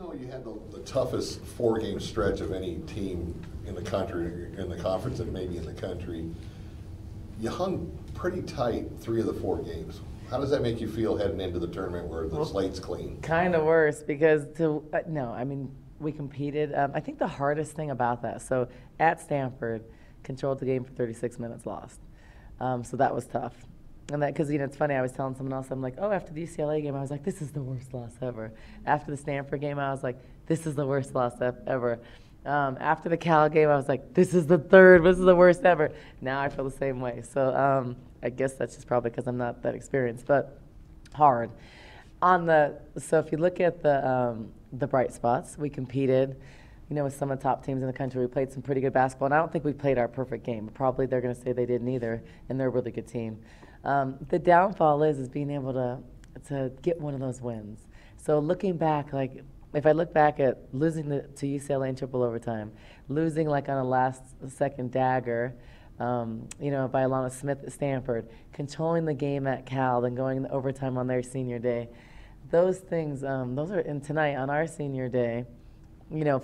though you had the toughest four-game stretch of any team in the country, in the conference, and maybe in the country, you hung pretty tight 3 of the 4 games. How does that make you feel heading into the tournament where the slate's clean? Kind of worse because no, I mean, we competed. I think the hardest thing about that, so at Stanford, controlled the game for 36 minutes, lost. So that was tough. And that, because, it's funny, I was telling someone else, I'm like, oh, after the UCLA game, I was like, this is the worst loss ever. After the Stanford game, I was like, this is the worst loss ever. After the Cal game, I was like, this is the worst ever. Now I feel the same way. So I guess that's just probably because I'm not that experienced, but hard. So if you look at the bright spots, we competed, with some of the top teams in the country. We played some pretty good basketball, and I don't think we played our perfect game. Probably they're going to say they didn't either, and they're a really good team. The downfall is being able to get one of those wins. So looking back, like if I look back at losing to UCLA in triple overtime, losing like on a last-second dagger, by Alana Smith at Stanford, controlling the game at Cal, then going to overtime on their senior day, those things, those are in tonight on our senior day.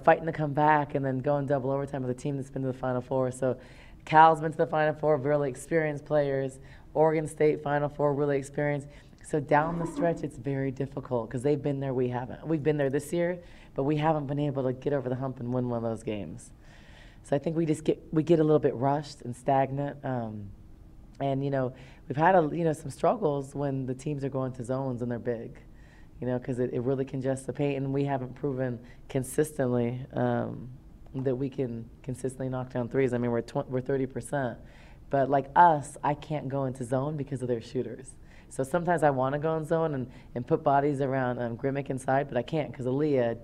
Fighting to come back and then going double overtime with a team that's been to the Final Four. So Cal's been to the Final Four, really experienced players. Oregon State Final Four, really experienced. So down the stretch, it's very difficult because they've been there, we haven't. We've been there this year, but we haven't been able to get over the hump and win one of those games. So I think we get a little bit rushed and stagnant. And we've had some struggles when the teams are going to zones and they're big. Because it really congests the paint, and we haven't proven consistently that we can consistently knock down threes. I mean, we're 30%. But like us, I can't go into zone because of their shooters. So sometimes I want to go in zone and put bodies around Grimmick inside, but I can't because Aaliyah,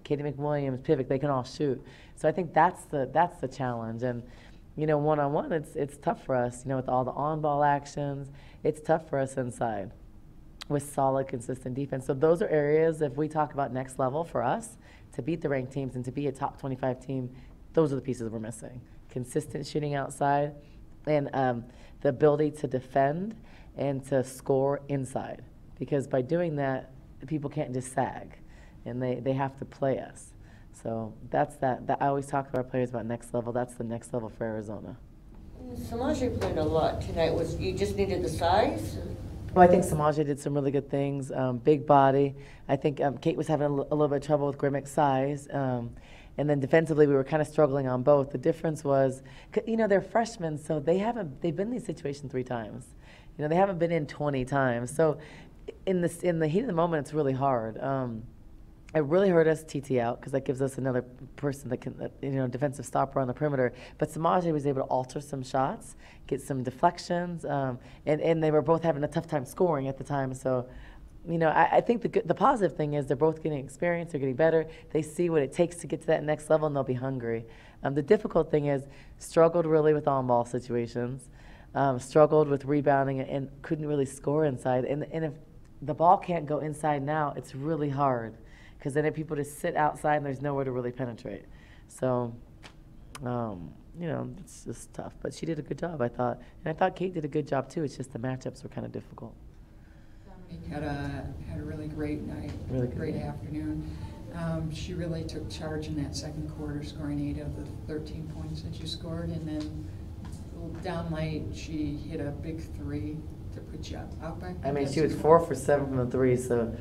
Katie McWilliams, Pivot, they can all shoot. So I think that's the challenge. And one-on-one, it's tough for us. With all the on-ball actions, it's tough for us inside with solid, consistent defense. So those are areas, if we talk about next level for us, to beat the ranked teams and to be a top 25 team, those are the pieces we're missing. Consistent shooting outside, and the ability to defend and to score inside. Because by doing that, people can't just sag, and they have to play us. So that's that. I always talk to our players about next level. That's the next level for Arizona. Samaje played a lot tonight. You just needed the size? Well, I think Samaje did some really good things. Big body. I think Kate was having a little bit of trouble with Grimmick's size. And then defensively, we were kind of struggling on both. The difference was, they're freshmen, so they've been in these situations 3 times. They haven't been in 20 times. So in the heat of the moment, it's really hard. It really hurt us TT out because that gives us another person that can, defensive stopper on the perimeter. But Samaje was able to alter some shots, get some deflections, and they were both having a tough time scoring at the time. So, I think the positive thing is they're both getting experience, they're getting better, they see what it takes to get to that next level, and they'll be hungry. The difficult thing is struggled really with on-ball situations, struggled with rebounding, and couldn't really score inside. And if the ball can't go inside now, it's really hard. Because then if people just sit outside and there's nowhere to really penetrate. So, it's just tough. But she did a good job, I thought. And I thought Kate did a good job, too. It's just the matchups were kind of difficult. Dominique had a really great night, really great afternoon. She really took charge in that second quarter, scoring 8 of the 13 points that you scored. And then down late, she hit a big 3 to put you up. I mean, she was 4 for 7 from the 3, so...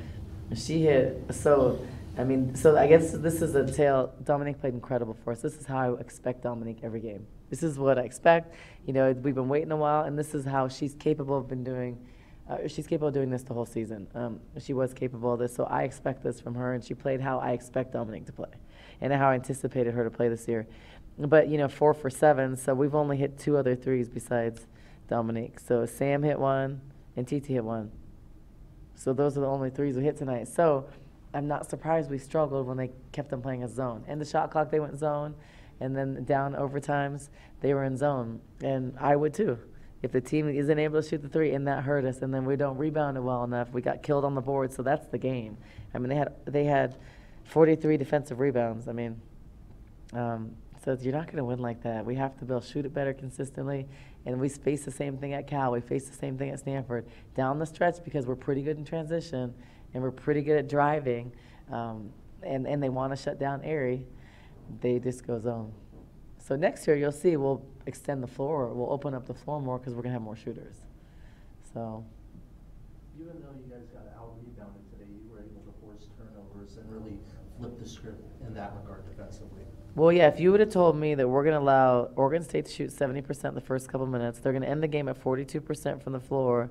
She hit, so I guess this is a tale. Dominique played incredible for us. This is how I expect Dominique every game. This is what I expect. We've been waiting a while, and this is how she's capable of doing this the whole season. She was capable of this, so I expect this from her, and she played how I expect Dominique to play, and how I anticipated her to play this year. But, 4 for 7, so we've only hit 2 other threes besides Dominique. So Sam hit 1, and TT hit 1. So those are the only 3s we hit tonight. So I'm not surprised we struggled when they kept them playing a zone. And the shot clock, they went zone. And then down overtimes, they were in zone. And I would too. If the team isn't able to shoot the 3 and that hurt us, and then we don't rebound it well enough, we got killed on the board. So that's the game. I mean, they had 43 defensive rebounds. So you're not going to win like that. We have to be able to shoot it better consistently. And we face the same thing at Cal. We face the same thing at Stanford. Down the stretch, because we're pretty good in transition and we're pretty good at driving, and they want to shut down Erie, they just go zone. So next year you'll see we'll extend the floor, we'll open up the floor more because we're gonna have more shooters. So. Even though you guys got out-rebounded today, you were able to force turnovers and really flip the script in that regard defensively. Well, yeah, if you would have told me that we're going to allow Oregon State to shoot 70% the first couple minutes, they're going to end the game at 42% from the floor,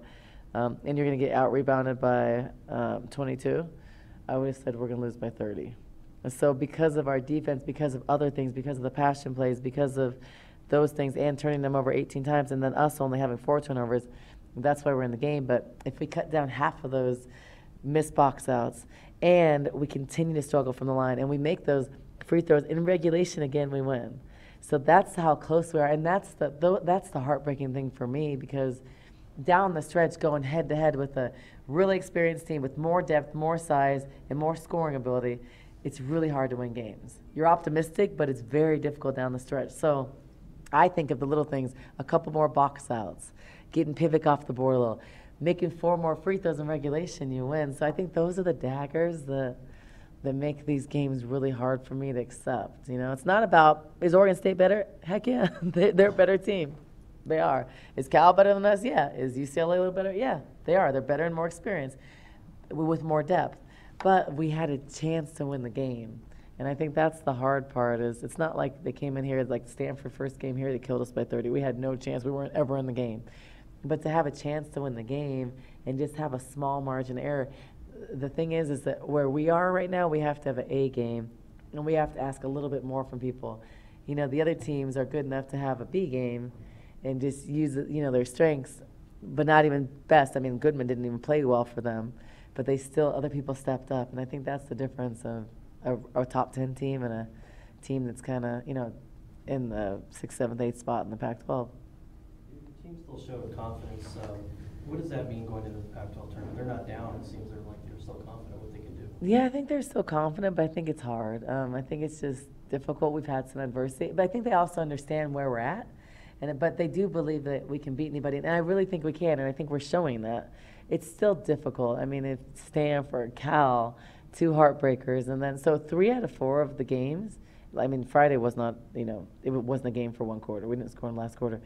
and you're going to get out-rebounded by 22, I would have said we're going to lose by 30. And so because of our defense, because of other things, because of the passion plays, because of those things, and turning them over 18 times, and then us only having 4 turnovers, that's why we're in the game. But if we cut down half of those missed box outs, and we continue to struggle from the line, and we make those free throws in regulation again, we win. So that's how close we are, and that's the heartbreaking thing for me, because down the stretch, going head to head with a really experienced team with more depth, more size, and more scoring ability, it's really hard to win games. You're optimistic, but it's very difficult down the stretch. So I think of the little things: a couple more box outs, getting Pivic off the board a little, making 4 more free throws in regulation, you win. So I think those are the daggers that make these games really hard for me to accept. You know, it's not about, is Oregon State better? Heck yeah, they're a better team. They are. Is Cal better than us? Yeah. Is UCLA a little better? Yeah, they are. They're better and more experienced with more depth. But we had a chance to win the game. And I think that's the hard part. Is it's not like they came in here, like Stanford first game here, they killed us by 30. We had no chance. We weren't ever in the game. But to have a chance to win the game and just have a small margin of error, the thing is that where we are right now, we have to have an A game, and we have to ask a little bit more from people. You know, the other teams are good enough to have a B game and just use, you know, their strengths, but not even best. I mean, Goodman didn't even play well for them, but they still, other people stepped up, and I think that's the difference of a top 10 team and a team that's kind of, you know, in the 6th, 7th, 8th spot in the Pac-12. Your team still showed confidence. What does that mean going into the Pac-12 tournament? They're not down. It seems they're still confident what they can do. Yeah, I think they're still confident, but I think it's hard. I think it's just difficult. We've had some adversity, but I think they also understand where we're at, but they do believe that we can beat anybody, and I really think we can, and I think we're showing that. It's still difficult. I mean, it's Stanford, Cal, 2 heartbreakers, and then so 3 out of 4 of the games. I mean, Friday was not, you know, it wasn't a game for 1 quarter. We didn't score in the last quarter.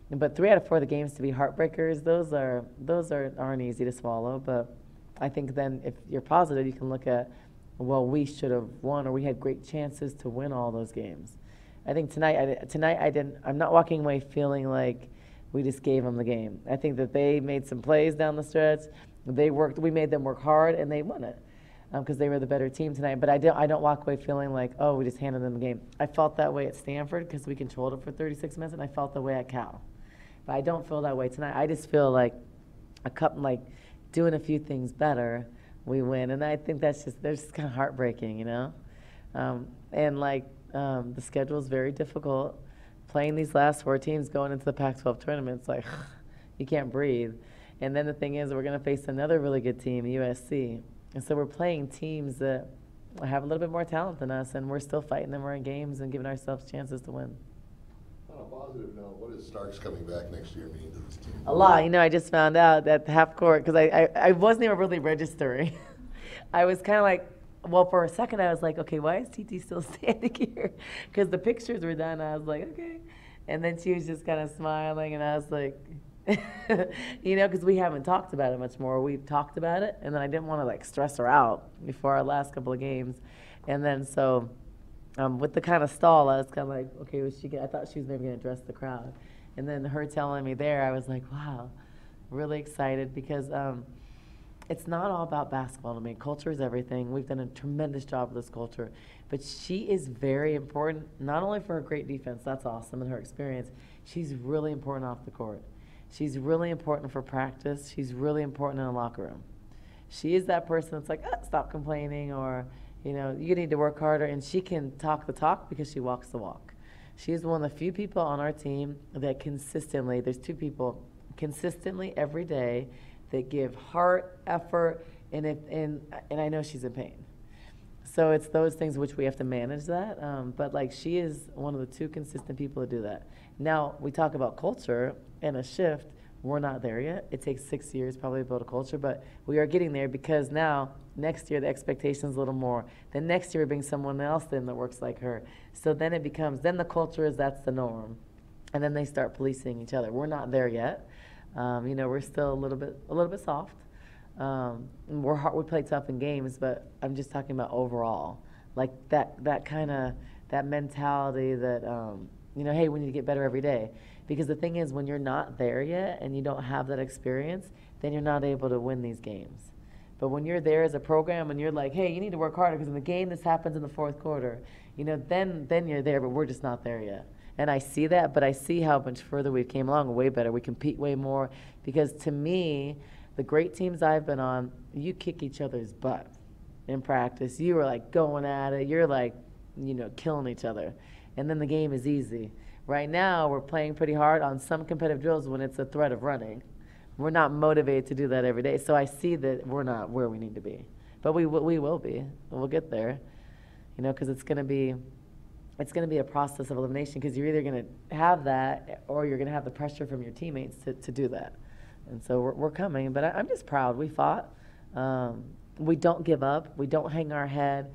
But 3 out of 4 of the games to be heartbreakers, those aren't easy to swallow. But I think then if you're positive, you can look at, well, we should have won, or we had great chances to win all those games. I think I'm not walking away feeling like we just gave them the game. I think that they made some plays down the stretch. We made them work hard, and they won it because they were the better team tonight. But I don't walk away feeling like, oh, we just handed them the game. I felt that way at Stanford because we controlled it for 36 minutes, and I felt that way at Cal. But I don't feel that way tonight. I just feel like doing a few things better, we win. And I think they're just kind of heartbreaking, you know? The schedule is very difficult. Playing these last 4 teams going into the Pac-12 tournament, it's like, you can't breathe. And then the thing is, we're going to face another really good team, USC. And so we're playing teams that have a little bit more talent than us, and we're still fighting them, we're in games and giving ourselves chances to win. On a positive note, what does Starks coming back next year mean to this team? A lot. You know, I just found out that the half court, because I wasn't even really registering. I was kind of like, well, for a second I was like, okay, why is TT still standing here? Because the pictures were done. I was like, okay. And then she was just kind of smiling, and I was like, you know, because we haven't talked about it much more. We've talked about it, and then I didn't want to like stress her out before our last couple of games. And then so with the kind of stall, I was kind of like, okay, I thought she was maybe going to address the crowd. And then her telling me there, I was like, wow, really excited because it's not all about basketball to me. Culture is everything. We've done a tremendous job with this culture. But she is very important, not only for her great defense, that's awesome, and her experience. She's really important off the court. She's really important for practice. She's really important in the locker room. She is that person that's like, stop complaining, or, you know, you need to work harder. And she can talk the talk because she walks the walk. She's one of the few people on our team that consistently, there's 2 people, consistently every day that give heart, effort, and I know she's in pain. So it's those things which we have to manage that. But like she is one of the 2 consistent people to do that. Now we talk about culture and a shift. We're not there yet. It takes 6 years probably to build a culture, but we are getting there because now, next year, the expectation is a little more. Then next year, we bring someone else in that works like her. So then it becomes, then the culture is that's the norm. And then they start policing each other. We're not there yet. We're still a little bit soft. We're hard, we play tough in games, but I'm just talking about overall. Like that kind of, that mentality that, hey, we need to get better every day. Because the thing is, when you're not there yet and you don't have that experience, then you're not able to win these games. But when you're there as a program and you're like, hey, you need to work harder because in the game this happens in the fourth quarter, then you're there, but we're just not there yet. And I see that, but I see how much further we came along, way better. We compete way more because to me, the great teams I've been on, you kick each other's butt in practice. You are like going at it. You're like, killing each other. And then the game is easy. Right now, we're playing pretty hard on some competitive drills when it's a threat of running. We're not motivated to do that every day. So I see that we're not where we need to be. But we will be. We'll get there, because it's going to be a process of elimination because you're either going to have that or you're going to have the pressure from your teammates to do that. And so we're coming. But I'm just proud. We fought. We don't give up. We don't hang our head.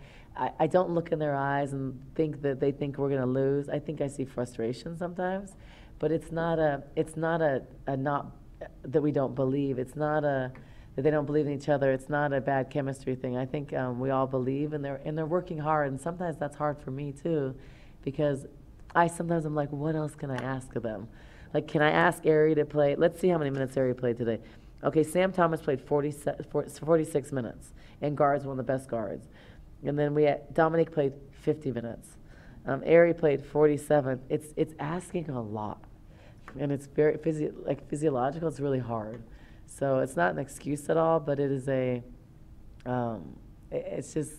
I don't look in their eyes and think that they think we're going to lose. I think I see frustration sometimes, but it's not a not that we don't believe. It's not that they don't believe in each other. It's not a bad chemistry thing. I think we all believe, and they're working hard. And sometimes that's hard for me too, because sometimes I'm like, what else can I ask of them? Like, can I ask Ari to play? Let's see how many minutes Ari played today. Okay, Sam Thomas played 46 minutes, and guard's one of the best guards. And then Dominique played 50 minutes. Ari played 47. It's asking a lot, and it's very physiological. It's really hard. So it's not an excuse at all, but it is it's just,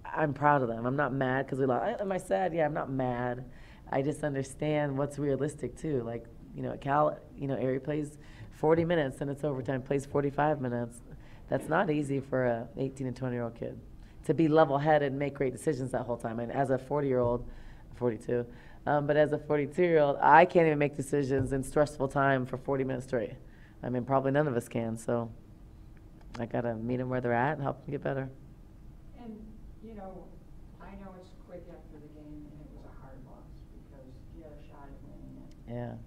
I'm proud of them. I'm not mad because we lost. Am I sad? Yeah, I'm not mad. I just understand what's realistic too. Like, Ari plays 40 minutes and it's overtime, plays 45 minutes. That's not easy for a 18 and 20-year-old kid to be level-headed and make great decisions that whole time. And as a 40-year-old, 42, but as a 42-year-old, I can't even make decisions in stressful time for 40 minutes straight. I mean, probably none of us can, so I got to meet them where they're at and help them get better. And, I know it's quick after the game, and it was a hard loss because you had a shot at winning it. Yeah.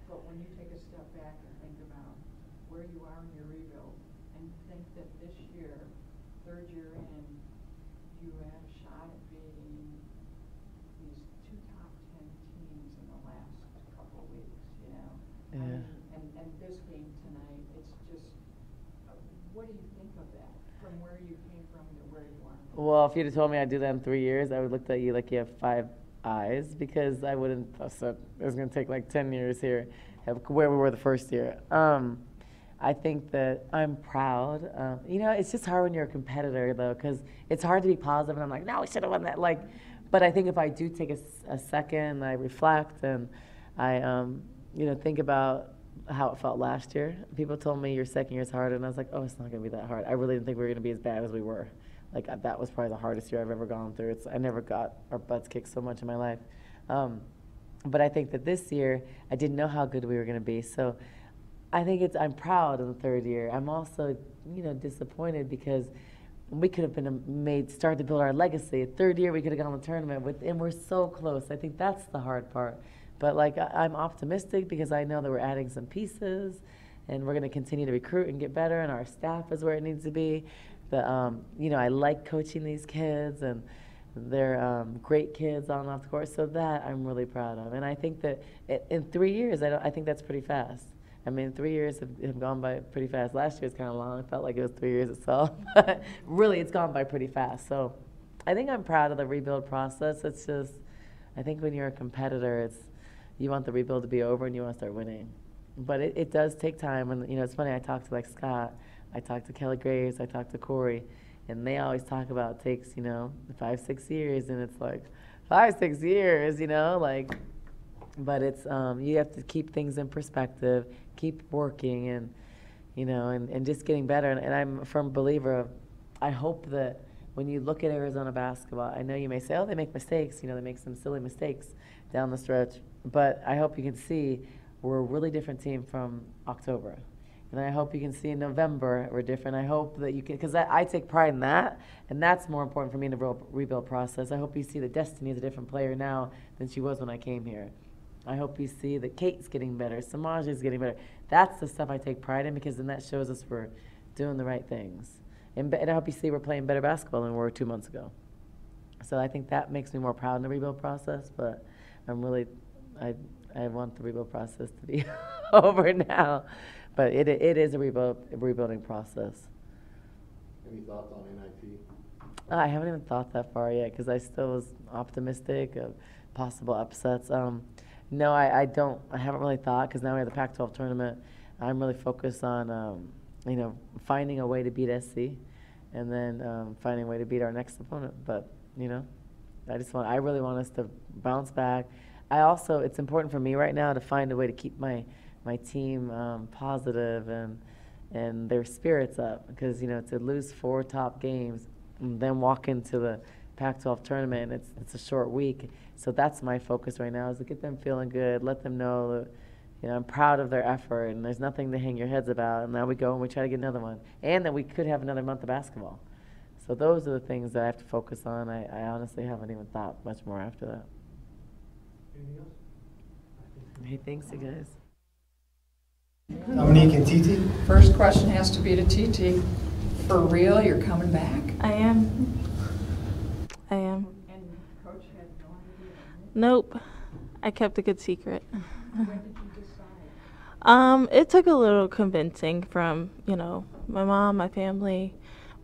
But when you take a step back and think about where you are in your rebuild, and think that this year, third year in, you have a shot at beating these two top 10 teams in the last couple of weeks, Yeah. And this game tonight, it's just, what do you think of that, from where you came from to where you are? Well, if you'd have told me I'd do that in 3 years, I would have looked at you like you have 5 eyes because I wouldn't have said it was going to take like 10 years here, where we were the first year. I think that I'm proud. It's just hard when you're a competitor, though, because it's hard to be positive, and I'm like, no, we should have won that. But I think if I do take a second, I reflect, and I, think about how it felt last year. People told me your second year's harder, and I was like, oh, it's not going to be that hard. I really didn't think we were going to be as bad as we were. That was probably the hardest year I've ever gone through. I never got our butts kicked so much in my life. But I think that this year, I didn't know how good we were going to be. So I think I'm proud of the third year. I'm also, disappointed because we could have been started to build our legacy. Third year, we could have gone to the tournament, and we're so close. I think that's the hard part. But I'm optimistic because I know that we're adding some pieces, and we're going to continue to recruit and get better, and our staff is where it needs to be. But I like coaching these kids, and they're great kids on and off the court. So that I'm really proud of, and I think that in 3 years, I think that's pretty fast. I mean, 3 years have gone by pretty fast. Last year was kind of long. It felt like it was 3 years itself. But really, it's gone by pretty fast. So I think I'm proud of the rebuild process. It's just, I think when you're a competitor, you want the rebuild to be over and you want to start winning. But it does take time. And, it's funny, I talked to Scott, I talked to Kelly Graves, I talked to Corey, and they always talk about it takes, 5-6 years. And it's like, 5-6 years, but it's you have to keep things in perspective, keep working, and and just getting better. And I'm a firm believer of, I hope that when you look at Arizona basketball, I know you may say, oh, they make mistakes, they make some silly mistakes down the stretch, but I hope you can see we're a really different team from October. And I hope you can see in November we're different. I hope that you can, because I take pride in that, and that's more important for me in the rebuild process. I hope you see that Destiny is a different player now than she was when I came here. I hope you see that Kate's getting better, Samaj is getting better. That's the stuff I take pride in, because then that shows us we're doing the right things. And I hope you see we're playing better basketball than we were 2 months ago. So I think that makes me more proud in the rebuild process, but I'm really, I want the rebuild process to be over now. But it is a rebuilding process. Any thoughts on NIT? I haven't even thought that far yet, because I still was optimistic of possible upsets. No, I don't. I haven't really thought, because now we have the Pac-12 tournament. I'm really focused on, finding a way to beat SC, and then finding a way to beat our next opponent. But I really want us to bounce back. It's important for me right now to find a way to keep my team positive and their spirits up, because to lose 4 top games and then walk into the Pac-12 tournament, it's a short week. So that's my focus right now, is to get them feeling good, let them know that I'm proud of their effort and there's nothing to hang your heads about. And now we go and we try to get another one, and that we could have another month of basketball. So those are the things that I have to focus on. I honestly haven't even thought much more after that. Anything else? Hey, thanks, you guys. Dominique and Titi? First question has to be to TT. For real, you're coming back? I am. And Coach had no idea. Nope. I kept a good secret. When did you decide? It took a little convincing from, my mom, my family,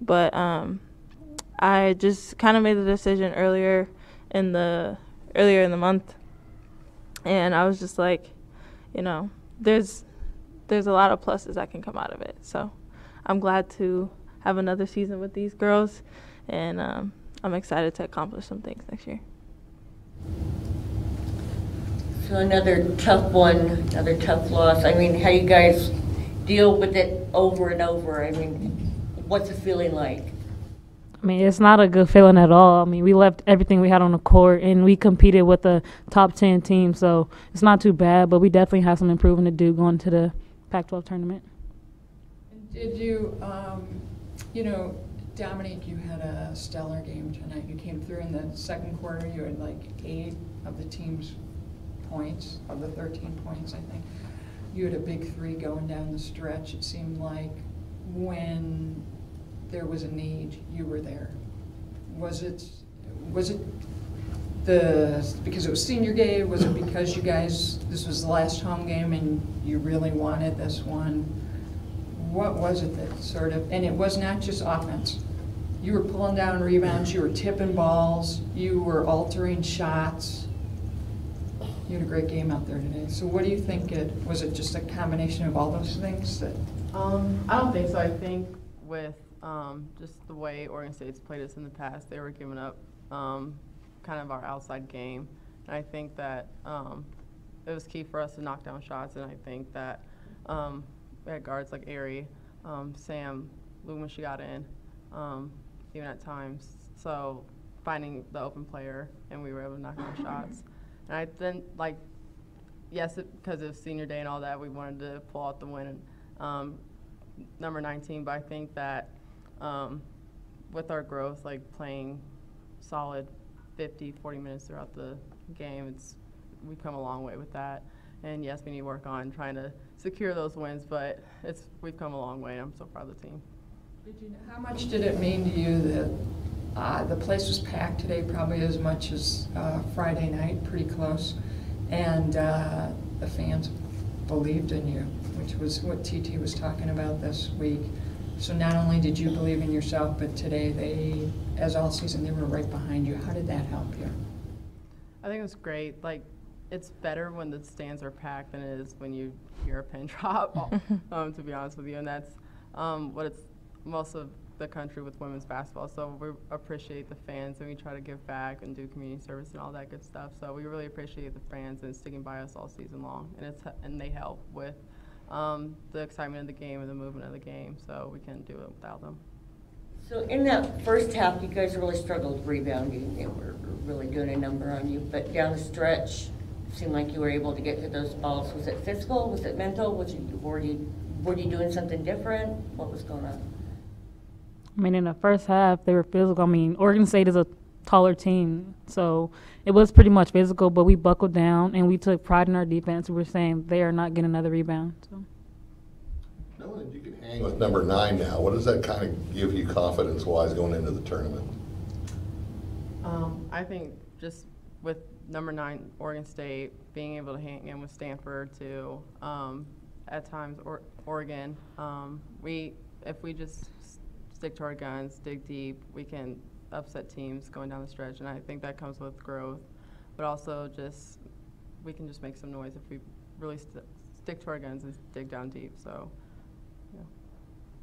but I just kind of made the decision earlier in the month, and I was just like, there's a lot of pluses that can come out of it. So I'm glad to have another season with these girls, and I'm excited to accomplish some things next year. So another tough one, another tough loss. I mean, how you guys deal with it over and over? I mean, what's it feeling like? I mean, it's not a good feeling at all. I mean, we left everything we had on the court, and we competed with a top 10 team, so it's not too bad, but we definitely have some improving to do going to the Pac-12 tournament. Did you, Dominique, you had a stellar game tonight. You came through in the second quarter. You had like 8 of the team's points, of the 13 points, I think. You had a big 3 going down the stretch. It seemed like when there was a need, you were there. Was it because it was senior day? Was it because you guys, this was the last home game and you really wanted this one? What was it that sort of, and it was not just offense. You were pulling down rebounds, you were tipping balls, you were altering shots. You had a great game out there today. So what do you think was it just a combination of all those things that? I don't think so. I think with just the way Oregon State's played us in the past, they were giving up kind of our outside game. And I think that it was key for us to knock down shots, and I think that we had guards like Ari, Sam, Lou when she got in, even at times. So finding the open player, and we were able to knock down shots. And I then, yes, because of senior day and all that, we wanted to pull out the win, number 19. But I think that with our growth, playing solid 50, 40 minutes throughout the game, we've come a long way with that. And yes, we need to work on trying to secure those wins, but we've come a long way, and I'm so proud of the team. How much did it mean to you that the place was packed today, probably as much as Friday night, pretty close, and the fans believed in you, which was what TT was talking about this week. So not only did you believe in yourself, but today as all season, they were right behind you. How did that help you? I think it was great. It's better when the stands are packed than it is when you hear a pin drop, to be honest with you. And that's what it's most of the country with women's basketball. So we appreciate the fans, and we try to give back and do community service and all that good stuff. So we really appreciate the fans and sticking by us all season long. And they help with the excitement of the game and the movement of the game. So we couldn't do it without them. So in that first half, you guys really struggled rebounding. They were really doing a number on you. But down the stretch, seemed like you were able to get to those balls. Was it physical? Was it mental? Were you doing something different? What was going on? I mean, in the first half, they were physical. I mean, Oregon State is a taller team, so it was pretty much physical, but we buckled down and we took pride in our defense. We were saying they are not getting another rebound. So. Knowing that you can hang with number 9 now, what does that kind of give you confidence-wise going into the tournament? I think just with number 9 Oregon State being able to hang in with Stanford too, at times Oregon, if we just stick to our guns, dig deep, we can upset teams going down the stretch, and I think that comes with growth, but also just we can just make some noise if we really stick to our guns and dig down deep. So, yeah.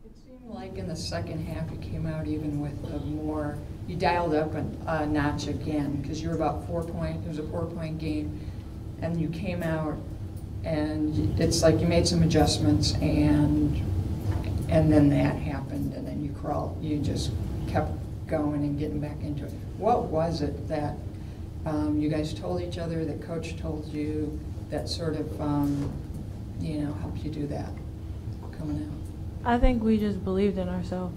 It seemed like in the second half you came out even with you dialed up a notch again, because you were about 4 point, it was a 4-point game, and you came out and it's like you made some adjustments and then that happened, and then you just kept going and getting back into it. What was it that you guys told each other, that coach told you, that sort of helped you do that coming out? I think we just believed in ourselves.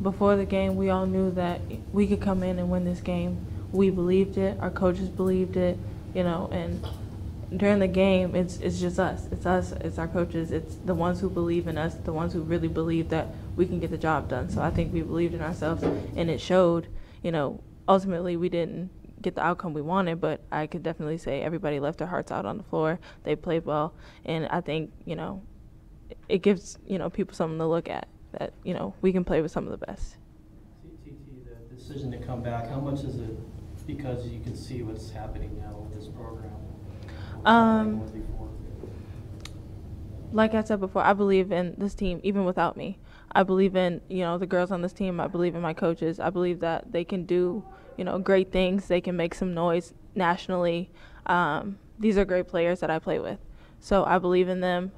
Before the game, we all knew that we could come in and win this game. We believed it. Our coaches believed it, and during the game, it's just us. It's us. It's our coaches. It's the ones who believe in us, the ones who really believe that we can get the job done. So I think we believed in ourselves, and it showed. Ultimately, we didn't get the outcome we wanted, but I could definitely say everybody left their hearts out on the floor. They played well, and I think, it gives, people something to look at, that, we can play with some of the best. TT, the decision to come back, how much is it because you can see what's happening now with this program? Like I said before, I believe in this team even without me. I believe in, the girls on this team. I believe in my coaches. I believe that they can do, great things. They can make some noise nationally. These are great players that I play with. So I believe in them.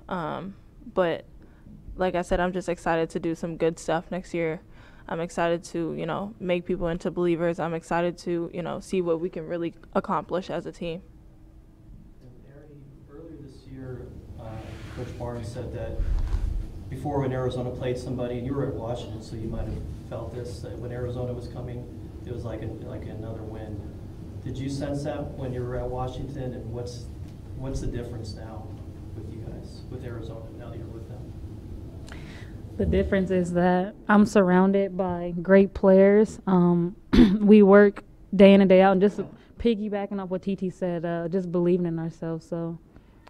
But like I said, I'm just excited to do some good stuff next year. I'm excited to, make people into believers. I'm excited to, see what we can really accomplish as a team. And Erin, earlier this year, Coach Barnes said that before, when Arizona played somebody, and you were at Washington, so you might have felt this, that when Arizona was coming, it was like another win. Did you sense that when you were at Washington, and what's the difference now with you guys, with Arizona, now that you're with them? The difference is that I'm surrounded by great players. We work day in and day out, and just piggybacking off what TT said, just believing in ourselves. So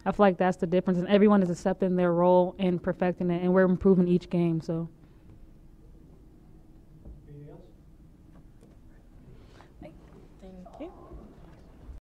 I feel like that's the difference, and everyone is accepting their role and perfecting it, and we're improving each game. So. Anything else? Thank you.